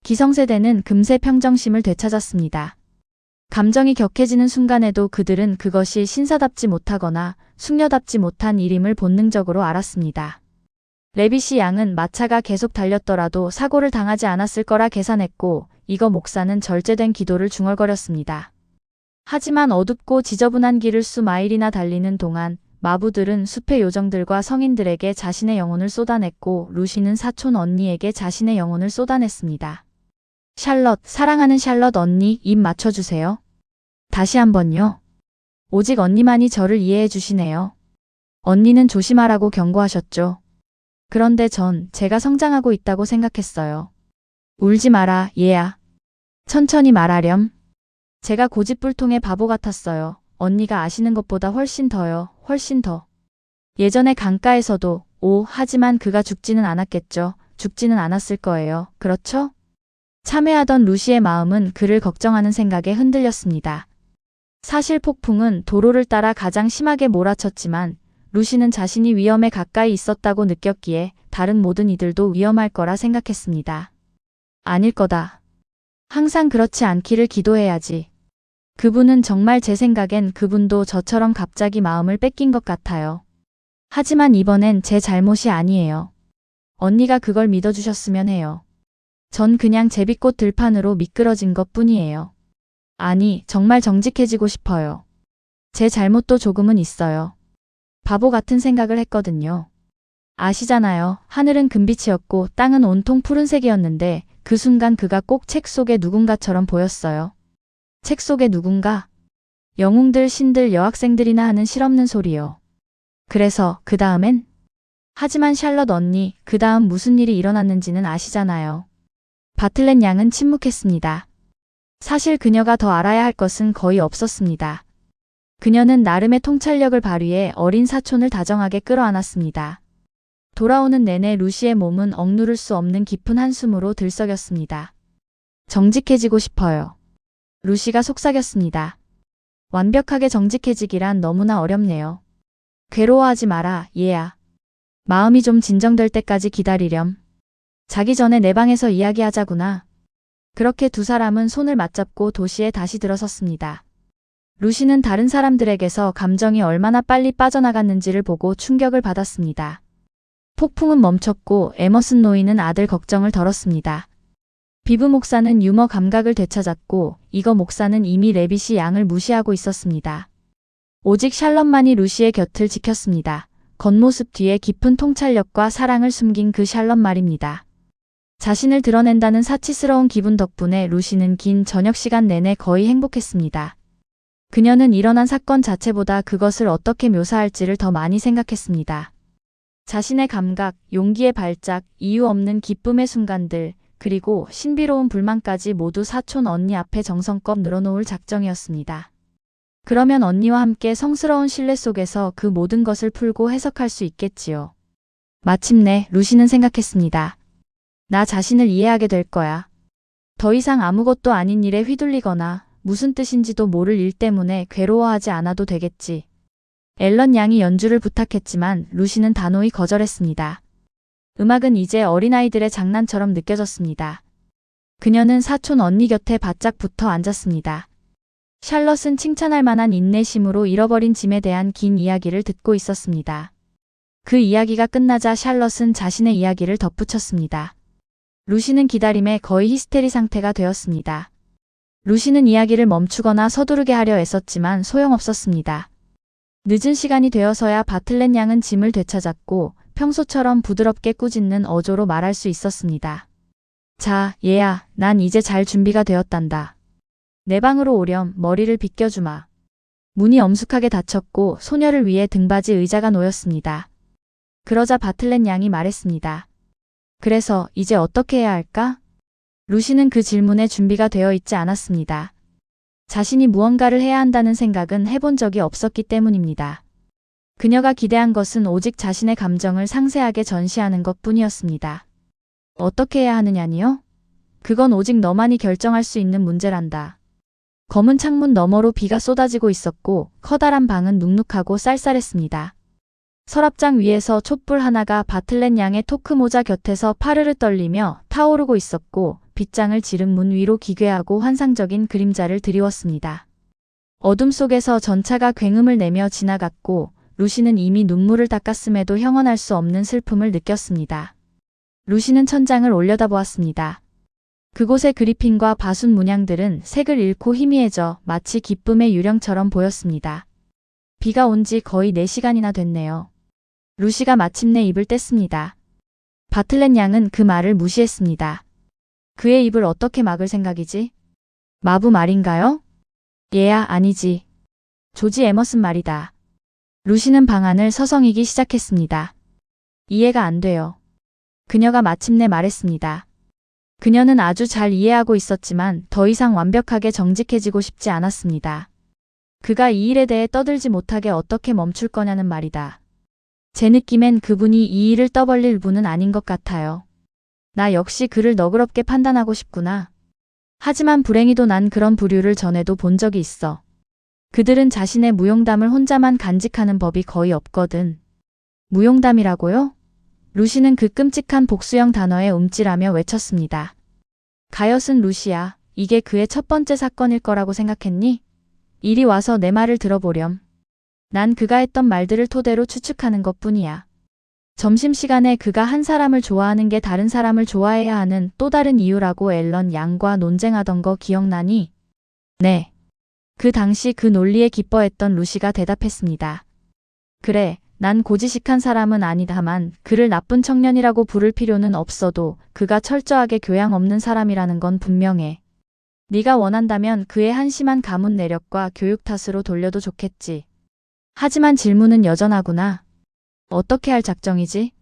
기성세대는 금세 평정심을 되찾았습니다. 감정이 격해지는 순간에도 그들은 그것이 신사답지 못하거나 숙녀답지 못한 일임을 본능적으로 알았습니다. 레빗이 양은 마차가 계속 달렸더라도 사고를 당하지 않았을 거라 계산했고 이거 목사는 절제된 기도를 중얼거렸습니다. 하지만 어둡고 지저분한 길을 수마일이나 달리는 동안 마부들은 숲의 요정들과 성인들에게 자신의 영혼을 쏟아냈고 루시는 사촌 언니에게 자신의 영혼을 쏟아냈습니다. 샬럿, 사랑하는 샬럿 언니, 입 맞춰주세요. 다시 한번요. 오직 언니만이 저를 이해해 주시네요. 언니는 조심하라고 경고하셨죠. 그런데 전 제가 성장하고 있다고 생각했어요. 울지 마라, 얘야. 천천히 말하렴. 제가 고집불통의 바보 같았어요. 언니가 아시는 것보다 훨씬 더요. 훨씬 더. 예전에 강가에서도 하지만 그가 죽지는 않았겠죠. 죽지는 않았을 거예요. 그렇죠? 참회하던 루시의 마음은 그를 걱정하는 생각에 흔들렸습니다. 사실 폭풍은 도로를 따라 가장 심하게 몰아쳤지만 루시는 자신이 위험에 가까이 있었다고 느꼈기에 다른 모든 이들도 위험할 거라 생각했습니다. 아닐 거다. 항상 그렇지 않기를 기도해야지. 그분은 정말 제 생각엔 그분도 저처럼 갑자기 마음을 뺏긴 것 같아요. 하지만 이번엔 제 잘못이 아니에요. 언니가 그걸 믿어주셨으면 해요. 전 그냥 제비꽃 들판으로 미끄러진 것 뿐이에요. 아니, 정말 정직해지고 싶어요. 제 잘못도 조금은 있어요. 바보 같은 생각을 했거든요. 아시잖아요. 하늘은 금빛이었고 땅은 온통 푸른색이었는데 그 순간 그가 꼭 책 속의 누군가처럼 보였어요. 책 속의 누군가? 영웅들, 신들, 여학생들이나 하는 실없는 소리요. 그래서 그 다음엔? 하지만 샬럿 언니, 그 다음 무슨 일이 일어났는지는 아시잖아요. 바틀렛 양은 침묵했습니다. 사실 그녀가 더 알아야 할 것은 거의 없었습니다. 그녀는 나름의 통찰력을 발휘해 어린 사촌을 다정하게 끌어안았습니다. 돌아오는 내내 루시의 몸은 억누를 수 없는 깊은 한숨으로 들썩였습니다. 정직해지고 싶어요. 루시가 속삭였습니다. 완벽하게 정직해지기란 너무나 어렵네요. 괴로워하지 마라, 얘야. 마음이 좀 진정될 때까지 기다리렴. 자기 전에 내 방에서 이야기하자구나. 그렇게 두 사람은 손을 맞잡고 도시에 다시 들어섰습니다. 루시는 다른 사람들에게서 감정이 얼마나 빨리 빠져나갔는지를 보고 충격을 받았습니다. 폭풍은 멈췄고 에머슨 노인은 아들 걱정을 덜었습니다. 비브 목사는 유머 감각을 되찾았고 이거 목사는 이미 레빗이 양을 무시하고 있었습니다. 오직 샬럿만이 루시의 곁을 지켰습니다. 겉모습 뒤에 깊은 통찰력과 사랑을 숨긴 그 샬럿 말입니다. 자신을 드러낸다는 사치스러운 기분 덕분에 루시는 긴 저녁 시간 내내 거의 행복했습니다. 그녀는 일어난 사건 자체보다 그것을 어떻게 묘사할지를 더 많이 생각했습니다. 자신의 감각, 용기의 발작, 이유 없는 기쁨의 순간들, 그리고 신비로운 불만까지 모두 사촌 언니 앞에 정성껏 늘어놓을 작정이었습니다. 그러면 언니와 함께 성스러운 신뢰 속에서 그 모든 것을 풀고 해석할 수 있겠지요. 마침내 루시는 생각했습니다. 나 자신을 이해하게 될 거야. 더 이상 아무것도 아닌 일에 휘둘리거나 무슨 뜻인지도 모를 일 때문에 괴로워하지 않아도 되겠지. 앨런 양이 연주를 부탁했지만 루시는 단호히 거절했습니다. 음악은 이제 어린아이들의 장난처럼 느껴졌습니다. 그녀는 사촌 언니 곁에 바짝 붙어 앉았습니다. 샬럿은 칭찬할 만한 인내심으로 잃어버린 짐에 대한 긴 이야기를 듣고 있었습니다. 그 이야기가 끝나자 샬럿은 자신의 이야기를 덧붙였습니다. 루시는 기다림에 거의 히스테리 상태가 되었습니다. 루시는 이야기를 멈추거나 서두르게 하려 애썼지만 소용없었습니다. 늦은 시간이 되어서야 바틀렛 양은 짐을 되찾았고 평소처럼 부드럽게 꾸짖는 어조로 말할 수 있었습니다. 자, 얘야, 난 이제 잘 준비가 되었단다. 내 방으로 오렴. 머리를 빗겨주마. 문이 엄숙하게 닫혔고 소녀를 위해 등받이 의자가 놓였습니다. 그러자 바틀렛 양이 말했습니다. 그래서 이제 어떻게 해야 할까? 루시는 그 질문에 준비가 되어 있지 않았습니다. 자신이 무언가를 해야 한다는 생각은 해본 적이 없었기 때문입니다. 그녀가 기대한 것은 오직 자신의 감정을 상세하게 전시하는 것뿐이었습니다. 어떻게 해야 하느냐니요? 그건 오직 너만이 결정할 수 있는 문제란다. 검은 창문 너머로 비가 쏟아지고 있었고 커다란 방은 눅눅하고 쌀쌀했습니다. 서랍장 위에서 촛불 하나가 바틀렛 양의 토크 모자 곁에서 파르르 떨리며 타오르고 있었고 빗장을 지른 문 위로 기괴하고 환상적인 그림자를 드리웠습니다. 어둠 속에서 전차가 굉음을 내며 지나갔고 루시는 이미 눈물을 닦았음에도 형언할 수 없는 슬픔을 느꼈습니다. 루시는 천장을 올려다보았습니다. 그곳의 그리핀과 바순 문양들은 색을 잃고 희미해져 마치 기쁨의 유령처럼 보였습니다. 비가 온 지 거의 4시간이나 됐네요. 루시가 마침내 입을 뗐습니다. 바틀렛 양은 그 말을 무시했습니다. 그의 입을 어떻게 막을 생각이지? 마부 말인가요? 얘야, 아니지. 조지 에머슨 말이다. 루시는 방안을 서성이기 시작했습니다. 이해가 안 돼요. 그녀가 마침내 말했습니다. 그녀는 아주 잘 이해하고 있었지만 더 이상 완벽하게 정직해지고 싶지 않았습니다. 그가 이 일에 대해 떠들지 못하게 어떻게 멈출 거냐는 말이다. 제 느낌엔 그분이 이 일을 떠벌릴 분은 아닌 것 같아요. 나 역시 그를 너그럽게 판단하고 싶구나. 하지만 불행히도 난 그런 부류를 전에도 본 적이 있어. 그들은 자신의 무용담을 혼자만 간직하는 법이 거의 없거든. 무용담이라고요? 루시는 그 끔찍한 복수형 단어에 움찔하며 외쳤습니다. 가엾은 루시야, 이게 그의 첫 번째 사건일 거라고 생각했니? 이리 와서 내 말을 들어보렴. 난 그가 했던 말들을 토대로 추측하는 것뿐이야. 점심시간에 그가 한 사람을 좋아하는 게 다른 사람을 좋아해야 하는 또 다른 이유라고 앨런 양과 논쟁하던 거 기억나니? 네. 그 당시 그 논리에 기뻐했던 루시가 대답했습니다. 그래, 난 고지식한 사람은 아니다만 그를 나쁜 청년이라고 부를 필요는 없어도 그가 철저하게 교양 없는 사람이라는 건 분명해. 네가 원한다면 그의 한심한 가문 내력과 교육 탓으로 돌려도 좋겠지. 하지만 질문은 여전하구나. 어떻게 할 작정이지?